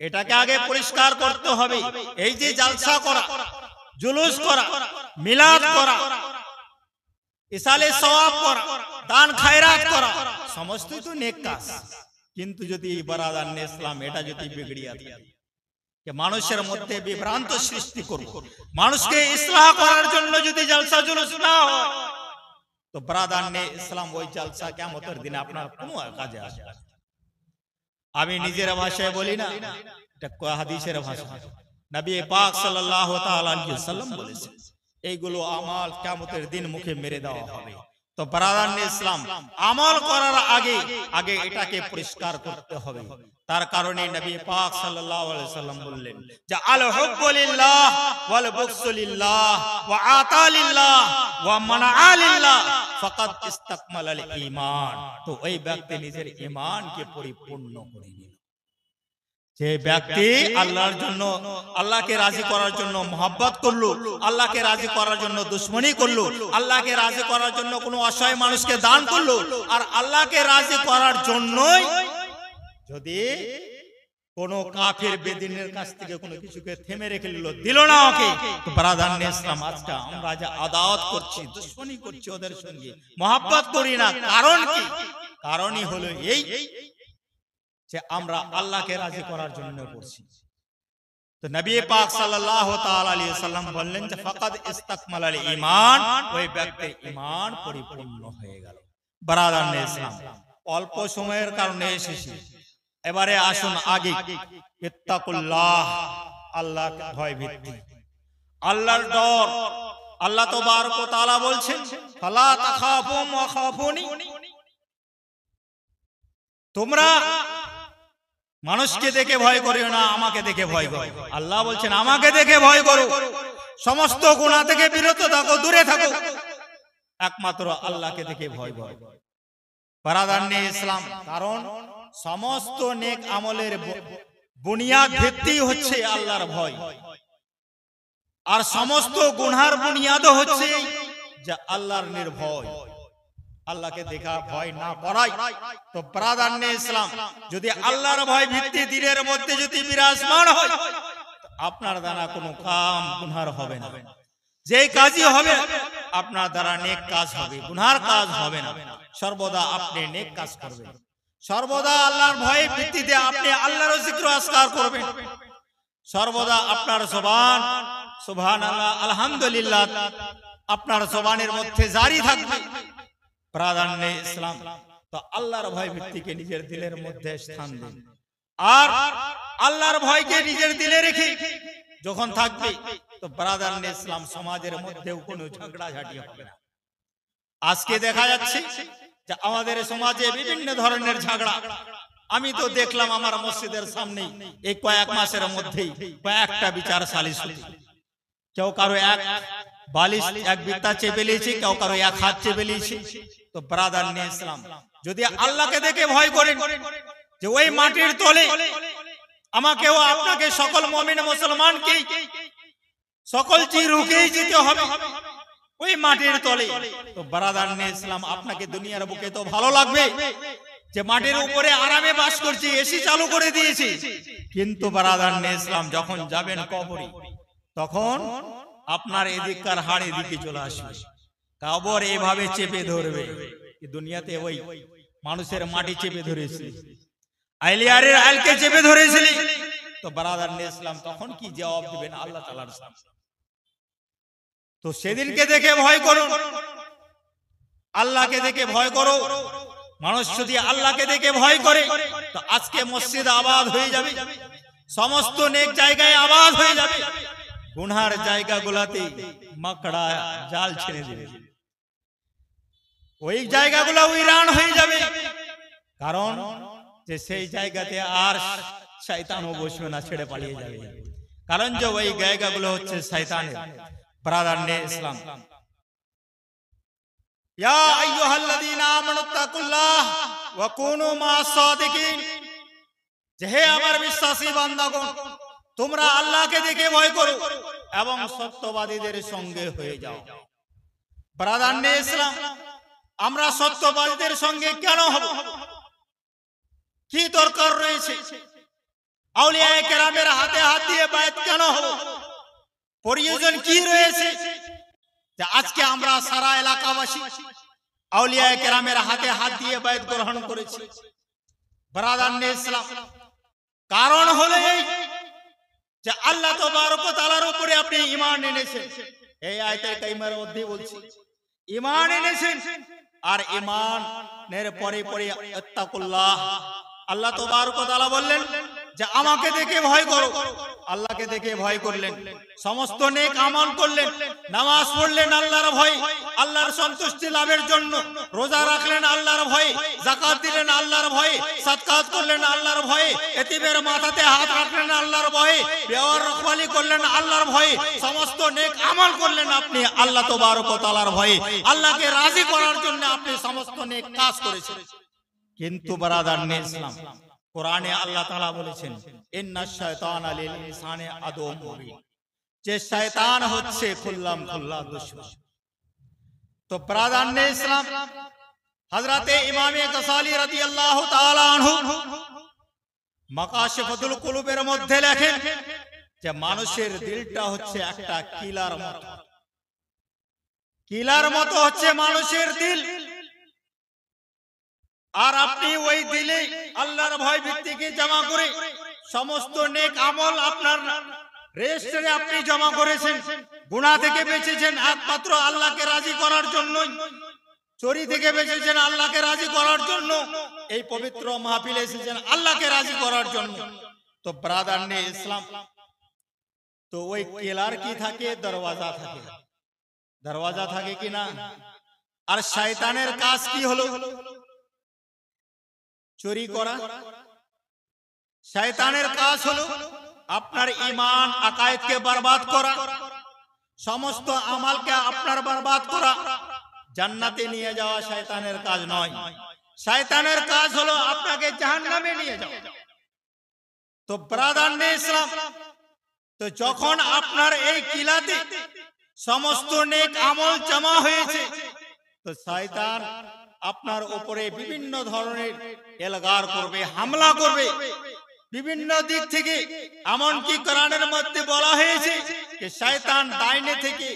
S1: এটাকে আগে পরিষ্কার করতে হবে। এই যে জালসা করা, জুলুস করা, মিলাদ করা, ইসালে সওয়াব করা, দান খায়রাত করা, সমস্তই তো নেক কাজ, কিন্তু যদি ব্রাদারনে ইসলাম এটা যদি বিগড়িয়া থাকে, যে মানুষের মধ্যে বিভ্রান্ত সৃষ্টি করব, মানুষকে ইসলাহ করার জন্য যদি জালসা জুলুস না হয়, তো ব্রাদারনে ইসলাম ওই জালসা কিয়ামতের দিনে আপনার কোনো কাজে আসবে না। আমি নিজের ভাষায় বলি না, এটা হাদিসের ভাষা, নবী পাক সাল্লাল্লাহু তাআলা আলাইহি ওয়াসাল্লাম বলেছেন, এইগুলো আমল কিয়ামতের দিন মুখে মেরে দেওয়া হবে। তো ব্রাদারনে ইসলাম, আমল করার আগে আগে এটাকে পরিষ্কার করতে হবে। তার কারণে নবী পাক সাল্লাল্লাহু আলাইহি ওয়াসাল্লাম বললেন যে আল হুব্বু লিল্লাহ ওয়াল বুগযু লিল্লাহ ওয়া আতা লিল্লাহ ওয়া মানাআ লিল্লাহ ফাকাদ ইসতাকমালাল ঈমান। তো ওই ব্যক্তি নিজের ঈমানকে পরিপূর্ণ করে নিল। যে ব্যক্তি আল্লাহর জন্য, আল্লাহকে রাজি করার জন্য মহব্বত করলো, আল্লাহকে রাজি করার জন্য দুশমনি করলো, আল্লাহকে রাজি করার জন্য কোনো অসহায় মানুষকে দান করলো, আর আল্লাহকে রাজি করার জন্যই যদি কোনো কাফের বেদিনের কাছ থেকে কোনো কিছুকে থেমে রেখে দিল না ওকে, তো ব্রাদারনে ইসলাম, আজকে আমরা যে আদাওয়াত করছি, দুশমনি করছি ওদের সঙ্গে, মহব্বত করি না, কারণ কি? কারণই হলো এই যে আমরা আল্লাহকে রাজি করার জন্য করছি। তো নবী পাক সাল্লাল্লাহু তাআলা আলাইহি ওয়াসাল্লাম বললেন যে ফাকাদ ইসতাকমালাল ঈমান, ওই ব্যক্তির ঈমান পরিপূর্ণ হয়ে গেল। ব্রাদারনে ইসলাম, অল্প সময়ের কারণে এসেছি, এবারে আসুন আগে ইত্তাকুল্লাহ, আল্লাহর ভয় ভীতি, আল্লাহর ডর। আল্লাহ তাবারক ওয়া তাআলা বলছেন ফালা তাখাফু ওয়া খাফুনি, তোমরা মানুষকে দেখে ভয় করিও না, আমাকে দেখে ভয় করো। আল্লাহ বলছেন আমাকে দেখে ভয় করো, সমস্ত গুনাহ থেকে বিরত থাকো, দূরে থাকো, একমাত্র আল্লাহকে দেখে ভয় করো। বারাদারনে ইসলাম, কারণ সমস্ত নেক আমলের বুনিয়াদ ভিত্তি হচ্ছে আল্লাহর ভয়, আর সমস্ত গুনার বুনিয়াদও হচ্ছে যে আল্লাহর নির্ভয়। আল্লাহকে দেখা ভয় না করাই তো বারাদারনে ইসলাম, যদি আল্লাহর ভয় ভিত্তি দিলের মধ্যে যদি বিরাজমান হয়, আপনার দ্বারা কোনো কাম গুনার হবে না। যেই কাজই হবে আপনার দ্বারা নেক কাজ হবে, গুনার কাজ হবে না। সর্বদা আপনি নেক কাজ করবেন, সর্বদা আল্লাহর ভয়ের ভিত্তিতে আপনি আল্লাহর জিক্র আজকার করবেন। সর্বদা আপনার জবান সুবহানাল্লাহ আলহামদুলিল্লাহ আপনার জবানের মধ্যে জারি থাকবে। বারাদারনে ইসলাম, তো আল্লাহর ভয় ভিত্তিকে নিজের দিলের মধ্যে স্থান দিন, আর আল্লাহর ভয়কে নিজের দিলে রেখে যখন থাকবে তো বারাদারনে ইসলাম, সমাজের মধ্যেও কোনো ঝগড়াঝাটি হবে না। আজকে দেখা যাচ্ছে যে আমাদের সমাজে বিভিন্ন ধরনের ঝগড়া। আমি তো দেখলাম আমার মসজিদের সামনে এই কয়েক মাসের মধ্যেই কয়েকটা বিচার সালিশ হয়েছে। কেউ কারো এক বালিশ এক বিত্তা চেপে নিয়েছে, কেউ কারো এক হাত চেপে নিয়েছে। তো বারাদারনে ইসলাম, যদি আল্লাহকে দেখে ভয় করেন যে ওই মাটির তলে আমাকেও আপনাকে সকল মুমিন মুসলমানকে সকল চিরুকেই যেতে হবে ওই মাটির তলে, তো বারাদারনে ইসলাম আপনাকে দুনিয়ার বুকে তো ভালো লাগবে যে মাটির উপরে আরামে বাস করছি, এসি চালু করে দিয়েছি, কিন্তু বারাদারনে ইসলাম যখন যাবেন কবরে, তখন আপনার এদিককার হাড় এদিকে চলে আসবে, কবর এভাবে চেপে ধরবে। দুনিয়াতে ওই মানুষের মাটি চেপে ধরেছিল, আইলিয়ারের আইলকে চেপে ধরেছিল, তো বারাদারনে ইসলাম তখন কি জবাব দিবেন আল্লাহ তাআলার সামনে? তো সেদিনকে দেখে ভয় করুন, আল্লাহকে দেখে ভয় করো। মানুষ যদি আল্লাহকে দেখে ভয় করে তো আজকে মসজিদ আবাদ হয়ে যাবে, সমস্ত নেক জায়গায় আবাদ হয়ে যাবে, গুনার জায়গাগুলোতে মাকড়া জাল ছেড়ে দেবে, ওই জায়গাগুলো উইরান হয়ে যাবে। কারণ যে সেই জায়গাতে আর শয়তানও বসবে না, ছেড়ে পালিয়ে যাবে, কারণ যে ওই জায়গাগুলো হচ্ছে শয়তানের। বারাদারনে ইসলাম, ইয়া আইয়ুহাল্লাযীনা আমানুত্তাকুল্লাহ ওয়া কুনু মা'আস সাদিকিন, যে হে আমার বিশ্বাসী বান্দাগণ, তোমরা আল্লাহকে দেখে ভয় করো এবং সত্যবাদীদের সঙ্গে হয়ে যাও। বারাদারনে ইসলাম, আমরা সত্যবাদীদের সঙ্গে কেন হব? কি দরকার রয়েছে? আউলিয়ায়ে কেরামের হাতে হাত দিয়ে বায়াত কেন হব? প্রয়োজন কি রয়েছে যে আজকে আমরা সারা এলাকাবাসী আউলিয়ায়ে কেরামের হাতে হাত দিয়ে বায়াত গ্রহণ করেছি? বারাদারনে ইসলাম, কারণ হলো এই যে আল্লাহ তাবারক ওয়া তাআলার উপরে আপনি ঈমান এনেছেন। এই আয়াতে কারিমার মধ্যে বলছি ঈমান এনেছেন, আর ঈমানের পরে পরে ইত্তাকুল্লাহ, আল্লাহ তাবারক ওয়া তাআলা বললেন যে আমাকে দেখে ভয় করো। আল্লাহকে দেখে ভয় করলেন, সমস্ত নেক আমল করলেন, নামাজ পড়লেন আল্লাহর ভয়ে, আল্লাহর সন্তুষ্টি লাভের জন্য, রোজা রাখলেন আল্লাহর ভয়ে, যাকাত দিলেন আল্লাহর ভয়ে, সাদকাত করলেন আল্লাহর ভয়ে, এতিমের মাথাতে হাত রাখলেন আল্লাহর ভয়ে, বেওয়ার রখওয়ালি করলেন আল্লাহর ভয়ে, সমস্ত নেক আমল করলেন আপনি আল্লাহ তাবারক ওয়া তাআলার ভয়ে, আল্লাহকে রাজি করার জন্য আপনি সমস্ত নেক কাজ করেছেন। কিন্তু বারাদারনে ইসলাম, কোরআনে আল্লাহ তাআলা বলেছেন ইন্নাশ শায়তানা লিল ইনসানি আদুউম মুবিন, যে শয়তান হচ্ছে খুল্লাম খুল্লা দুশমন। তো বারাদারনে ইসলাম, হযরতে ইমামে গসালি রাদিয়াল্লাহু তাআলা আনহু মাকাশিফুল কুলুবের মধ্যে লেখেন যে মানুষের দিলটা হচ্ছে একটা কিলার মতো, কিলার মতো হচ্ছে মানুষের দিল, আর আপনি ওই দিলে আল্লাহর ভয় ভিত্তিকে জমা করে সমস্ত নেক আমল আপনার রেজিস্টারে আপনি জমা করেছেন, গুনাহ থেকে বেঁচেছেন একমাত্র আল্লাহকে রাজি করার জন্য, চুরি থেকে বেঁচেছেন আল্লাহকে রাজি করার জন্য, এই পবিত্র মাহফিলে এসেছেন আল্লাহকে রাজি করার জন্য। তো ব্রাদার নে ইসলাম, তো ওই কেলার কি থাকে? দরওয়াজা থাকে। দরওয়াজা থাকে কি না? আর শয়তানের কাজ কি হলো? চুরি করা। শয়তানের কাজ হলো আপনার ঈমান আকায়েদকে বরবাদ করা, সমস্ত আমালকে আপনার বরবাদ করা। জান্নাতে নিয়ে যাওয়া শয়তানের কাজ নয়। শয়তানের কাজ হলো আপনাকে জাহান্নামে নিয়ে যাওয়া। তো ব্রাদার নে ইসলাম, তো যখন আপনার এই কিলাতে সমস্ত নেক আমল জমা হয়েছে, তো শয়তান আপনার উপরে বিভিন্ন ধরনের এলগার করবে, হামলা করবে বিভিন্ন দিক থেকে। এমনকি কোরআনের মধ্যে বলা হয়েছে যে শয়তান ডাইনে থেকে,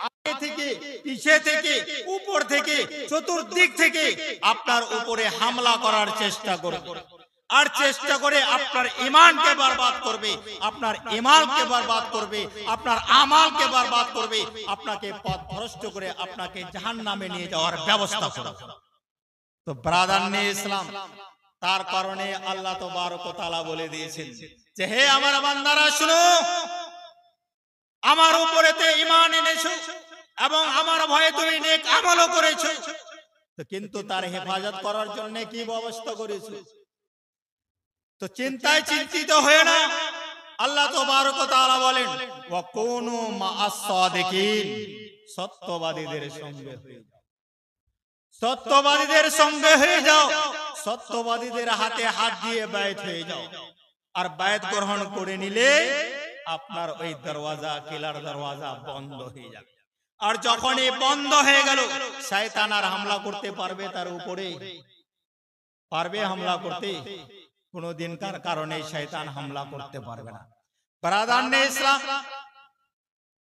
S1: আগে থেকে, পিছে থেকে, উপর থেকে, চতুর্দিক থেকে আপনার উপরে হামলা করার চেষ্টা করবে। আর চেষ্টা করে আপনার ঈমানকে বরবাদ করবে, আপনার ঈমানকে বরবাদ করবে, আপনার আমালকে বরবাদ করবে, আপনাকে পথভ্রষ্ট করে আপনাকে জাহান্নামে নিয়ে যাওয়ার ব্যবস্থা করবে। তো ব্রাদার নে ইসলাম, তার কারণে আল্লাহ তাবারক ওয়া তাআলা বলে দিয়েছেন যে হে আমার বান্দারা শুনো, আমার উপরেতে ঈমান এনেছো এবং আমার ভয়ে তুমি নেক আমলও করেছো, তো কিন্তু তার হেফাজত করার জন্য কি ব্যবস্থা করেছো? তো চিন্তায় চিন্তিত হয়ে না। আল্লাহ তাবারক ওয়া তাআলা বলেন ওয়া কুনু মা'আস সাদিকিন, সত্যবাদীদের সঙ্গে হয়ে যাও, সত্যবাদীদের সঙ্গে হয়ে যাও, সত্যবাদীদের হাতে হাত দিয়ে বায়াত হয়ে যাও। আর বায়াত গ্রহণ করে নিলে আপনার ওই দরওয়াজা, কিলার দরওয়াজা বন্ধ হয়ে যাবে। আর যখন এই বন্ধ হয়ে গেল, শয়তান আর হামলা করতে পারবে তার উপরে? পারবে হামলা করতে? কোনদিনকার কারণে শয়তান হামলা করতে পারবে না। ব্রাদার নে ইসলাম,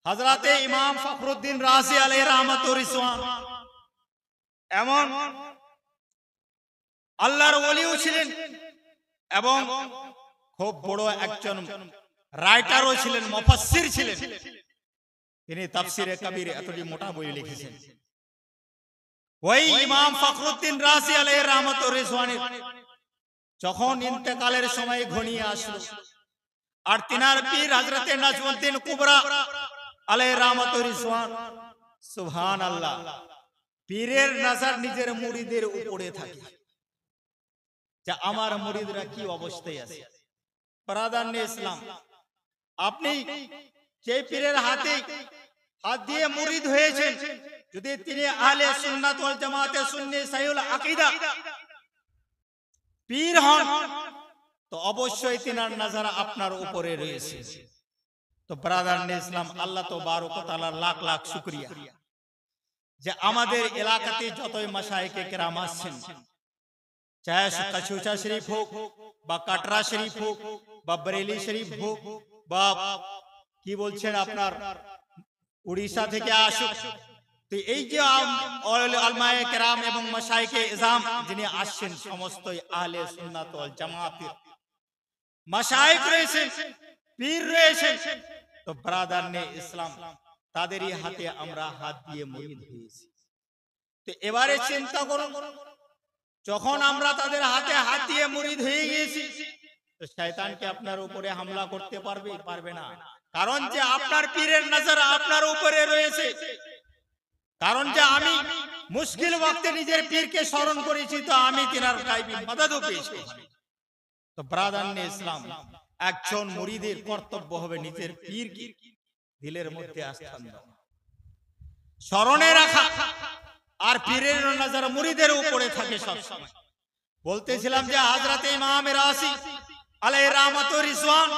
S1: হযরতে ইমাম ফখরুদ্দিন রাজি আলাইহি রাহমাতুর রিজওয়ান এমন আল্লাহর ওলিও ছিলেন এবং খুব বড় একজন রাইটারও ছিলেন, মুফাসসির ছিলেন। তিনি তাফসিরে কবির এতটি মোটা বই লিখেছেন। ওই ইমাম ফখরুদ্দিন রাজি আলাইহি রাহমাতুর রিজওয়ানের যখন ইন্তেকালের সময় ঘনিয়ে আসলো, আর তিনার পীর হযরতে নাজমুদ্দিন কুবরা আলাইহি রাহমাতুর রিজওয়ান, সুবহানাল্লাহ, পীরের নজর নিজের মুরিদের উপরে থাকে যে আমার মুরিদরা কি অবস্থায় আছে। ব্রাদার নে ইসলাম, আপনি যে পীরের হাতে হাত দিয়ে মুরিদ হয়েছেন, যদি তিনি আহলে সুন্নাত ওয়াল জামাতে সুন্নি সহিহুল আকীদা পীর হন, তো অবশ্যই তিনার নজর আপনার উপরে রয়েছে। তো ব্রাদার নে ইসলাম, আল্লাহ তাবারক ওয়া তাআলার লাখ লাখ শুকরিয়া যে আমাদের এলাকাতে যতই মাশায়েখে কেরাম আছেন, চাহে কাচুচা শরীফ হোক বা কাটরা শরীফ হোক বা বরেলি শরীফ হোক বা কি বলছেন আপনার উড়িষ্যা থেকে আসুক, তো এই যে উলামায়ে কেরাম এবং মাশায়েখে ইজাম যিনি আসছেন, সমস্তই আহলে সুন্নাত ওয়াল জামাতের মাশায়েখ রয়েছেন, পীর রয়েছেন। তো ব্রাদার নে ইসলাম, তাদেরই হাতে আমরা হাত দিয়ে মুরিদ হয়েছি। তো এবারে চিন্তা করুন, যখন আমরা তাদের হাতে হাত দিয়ে মুরিদ হয়ে গিয়েছি, তো শয়তান কি আপনার উপরে হামলা করতে পারবে? পারবে না। কারণ যে আপনার পীরের নজর আপনার উপরে রয়েছে। কারণ যে আমি মুশকিল ওয়াক্তে নিজের পীরকে স্মরণ করেছি, তো আমি তিনার গায়বী মদদও পেয়েছি। তো ব্রাদার নে ইসলাম, একজন মুরিদের কর্তব্য হবে নিজের পীরকে দিলের মধ্যে আস্থান দেওয়া, স্মরণে রাখা। আর পীরের নজর মুরিদের উপরে থাকে সব সময়। বলতেছিলাম যে হযরতে ইমাম রাসি আলাইহি রাহমাতুর রিজওয়ান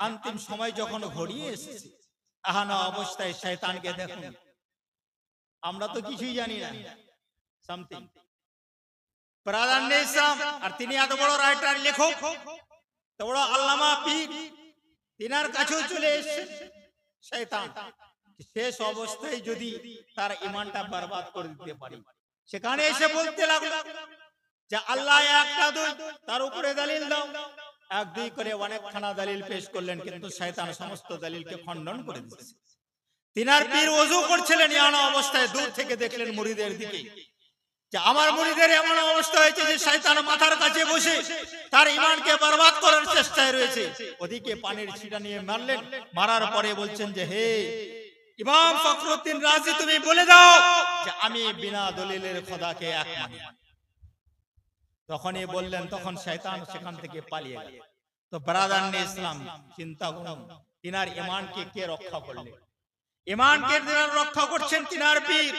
S1: অন্তিম সময় যখন ঘড়িয়ে এসেছে, আহানা অবস্থায় শয়তানকে দেখুন, আমরা তো কিছুই জানি না, সামথিং ব্রাদার নে ইসলাম। আর তিনি এত বড় রাইটার, লেখক, তো বড় আল্লামা পীর, তিনার কাছেও চলে এসেছে শয়তান। শেষ অবস্থায় যদি তার ঈমানটা বরবাদ করে দিতে পারি, সেখানে এসে বলতে লাগলো যে আল্লাহ এক না দুই, তার উপরে দলিল দাও। এক দুই করে অনেকখানা দলিল পেশ করলেন, কিন্তু শয়তান সমস্ত দলিলকে খণ্ডন করে দিয়েছে। তিনার পীর ওযু করছিলেন, ইয়ানা অবস্থায় দূর থেকে দেখলেন মুরিদের দিকে, যে আমার মুরিদের এমন অবস্থা হয়েছে যে শয়তান মাথার কাছে বসে তার ঈমানকে বরবাদ করার চেষ্টায় রয়েছে। ওদিকে পানির ছিটা নিয়ে মারলেন, মারার পরে বলছেন যে হে ইমাম ফখরুদ্দিন রাজি, তুমি বলে দাও যে আমি বিনা দলিলের খোদাকে এক মানি। তখনই বললেন, তখন শয়তান সেখান থেকে পালিয়ে গেল। তো ব্রাদারনে ইসলাম, চিন্তা করুন তিনার ঈমানকে কে রক্ষা করলেন? ঈমানকে যিনি রক্ষা করছেন তিনার পীর।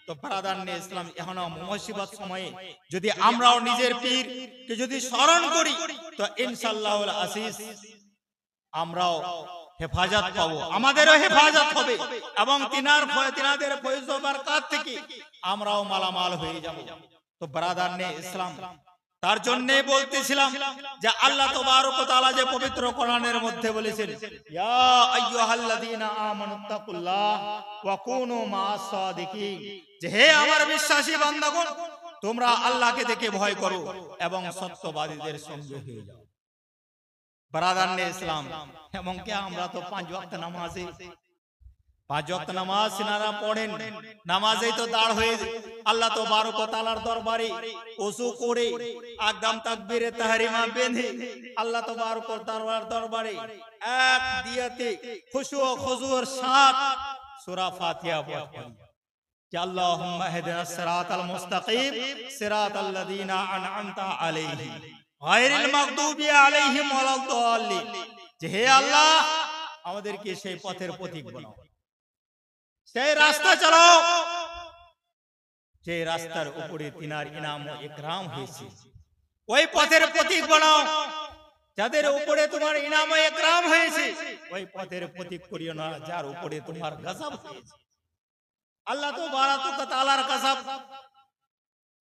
S1: তো ব্রাদারনে ইসলাম, এখন মুসিবত সময়ে যদি আমরাও নিজের পীরকে যদি স্মরণ করি তো ইনশাআল্লাহুল আজিজ আমরাও হেফাজত পাবো, আমাদেরও হেফাজত হবে এবং তিনাদের ফয়জ ও বরকত থেকে আমরাও মালামাল হয়ে যাব। তো ব্রাদারনে ইসলাম, তার জন্য বলতেছিলাম যে আল্লাহ তাবারক ওয়া তাআলা যে পবিত্র কোরআনের মধ্যে বলেছেন, ইয়া আইয়ুহাল্লাযীনা আমানুত্তাকুল্লাহ ওয়া কুনু মা'আস সাদিকিন, যে হে আমার বিশ্বাসী বান্দাগণ, তোমরা আল্লাহকে দেখে ভয় করো এবং সত্যবাদীদের সঙ্গে হয়ে যাও। ব্রাদারনে ইসলাম, এমনকি আমরা তো 5 ওয়াক্ত নামাজে 5 ওয়াক্ত নামাজ সিনারা পড়েন, নামাজেই তো দাঁড় হয়ে আল্লাহ তাবারক ওয়া তাআলার দরবারে ওযু করে একদম তাকবীরে তাহরিমা বেঁধে আল্লাহ তাবারক ওয়া তাআলার দরবারে এক দিয়াতে খুশু ও খুজুর সাথ সূরা ফাতিহা পড়েন যে আল্লাহুম্মা ইহদিনাস সিরাতাল মুস্তাকিম সিরাতাল লাযীনা আন'আমতা আলাইহিম গায়রিল মাগদুবি আলাইহিম ওয়ালাদ-দাল্লিন, যে হে আল্লাহ আমাদেরকে সেই পথের পথিক বানাও, সেই রাস্তা চালাও যে রাস্তার উপরে তিনার ইনাম ও ইকরাম হয়েছে। ওই পথের পথিক বানাও যাদের উপরে তোমার ইনাম ও ইকরাম হয়েছে। ওই পথের পথিক করিও না যার উপরে তোমার গজব হয়েছে। আল্লাহ তাবারক ওয়া তাআলার গজব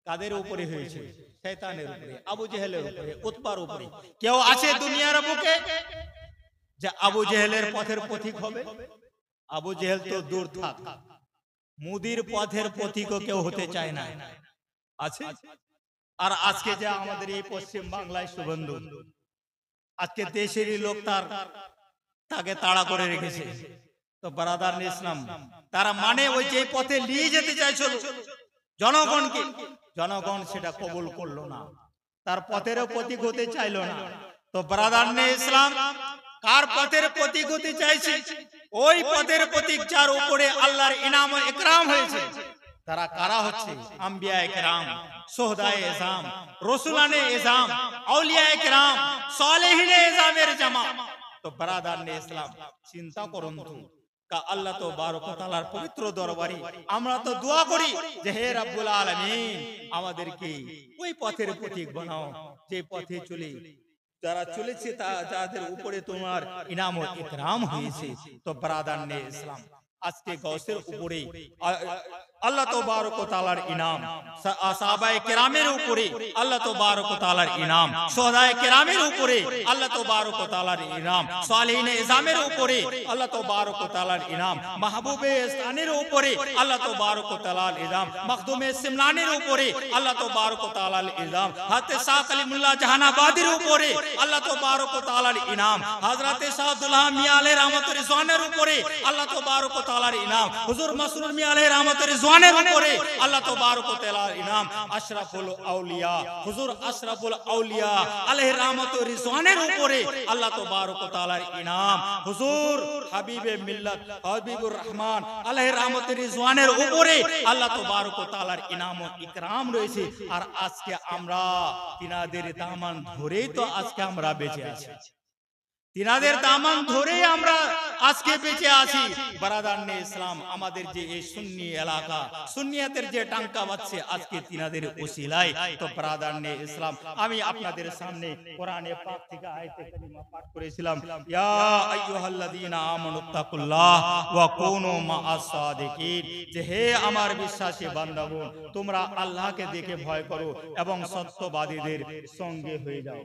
S1: কাদের উপরে হয়েছে? শয়তানের উপরে, আবু জেহেলের উপরে, উতবার উপরে। কেউ আছে দুনিয়ার বুকে যে আবু জেহেলের পথের পথিক হবে? আবু জেহেল তো দূর থাক, মুদির পথের পথিকও কেউ হতে চায় না, আছে? আর আজকে যে আমাদের এই পশ্চিম বাংলায় সুবন্ধু, আজকে দেশেরই লোক তাকে তাড়া করে রেখেছে। তো ব্রাদারনে ইসলাম, তারা মানে ওই যে পথে নিয়ে যেতে চাইছিল জনগণকে, জনগণ সেটা কবুল করলো না, তার পথেরও প্রতীক হতে চাইলো না। তো ব্রাদারনে ইসলাম কার পথের প্রতীক হতে চাইছে? ওই পথের প্রতীক যার উপরে আল্লাহর ইনাম ও ইকরাম হয়েছে। তারা কারা হচ্ছে? আম্বিয়ায়ে কেরাম, শুহাদায়ে ইজাম, রাসূলানে ইজাম, আউলিয়ায়ে কেরাম, সালেহিনে ইজামের জামাত। তো ব্রাদারনে ইসলাম, চিন্তা করুন তো, আল্লাহ তাবারক ওয়া তাআলার পবিত্র দরবারে আমরা তো দোয়া করি যে হে রব্বুল আলামিন আমাদেরকে ওই পথের পথিক বানাও যে পথে চলে যারা চলেছে তাদের উপরে তোমার ইনাম ও ইকরাম হয়েছে। তো ব্রাদারনে ইসলাম, আজকে গৌসের উপরে আল্লাহ তাবারক ওয়া তাআলার ইনাম, সাহাবায়ে কেরামের উপরে আল্লাহ তাবারক ওয়া তাআলার ইনাম, শুহাদায়ে কেরামের উপরে আল্লাহ তাবারক ওয়া তাআলার ইনাম, সালেহিনে ইজামের উপরে আল্লাহ তাবারক ওয়া তাআলার ইনাম, মাহবুবে ইসলামের উপরে আল্লাহ তাবারক ওয়া তাআলার ইনাম, মখদুমে সিমলানের উপরে আল্লাহ তাবারক ওয়া তাআলার ইনাম, হযরত শাহ কালিমুল্লাহ জাহানাবাদীর উপরে আল্লাহ তাবারক ওয়া তাআলার ইনাম, হযরত শাহ আব্দুল্লাহ মিয়া আলাইহির রহমাতুর রিজওয়ানের উপরে আল্লাহ তাবারক ওয়া তাআলার ইনাম, হুজুর মাসরুর মিয়া আলাইহির রহমাতুর রিজওয়ানের উপরে আল্লাহ তাবারক ওয়া তাআলার ইনাম, আশরাফুল আউলিয়া হুজুর আশরাফুল আউলিয়া আলাইহির রহমাতুর রিজওয়ানের উপরে আল্লাহ তাবারক ওয়া তাআলার ইনাম, হুজুর হাবিবে মিল্লাত হাবিবুর রহমান আলাইহির রহমাতুর রিজওয়ানের উপরে আল্লাহ তাবারক ওয়া তাআলার ইনাম ও ইকরাম রয়েছে। আর আজকে আমরা তিনাদের দামান ধরেই তো আজকে আমরা বেঁচে আছি, তিনাদের দামান ধরেই আমরা আজকে বেঁচে আছি। ব্রাদারনে ইসলাম, আমাদের যে এই সুন্নি এলাকা, সুন্নিয়াতের যে টাঙ্কা বাজছে আজকে তিনাদের ওসিলায়। তো ব্রাদারনে ইসলাম, আমি আপনাদের সামনে কোরআনে পাক থেকে আয়াতে কারিমা পাঠ করেছিলাম, ইয়া আইয়ুহাল্লাযীনা আমানুত্তাকুল্লাহ ওয়া কুনু মা'আস সাদিকিন, যে হে আমার বিশ্বাসী বান্দাগণ, তোমরা আল্লাহকে দেখে ভয় করো এবং সত্যবাদীদের সঙ্গে হয়ে যাও।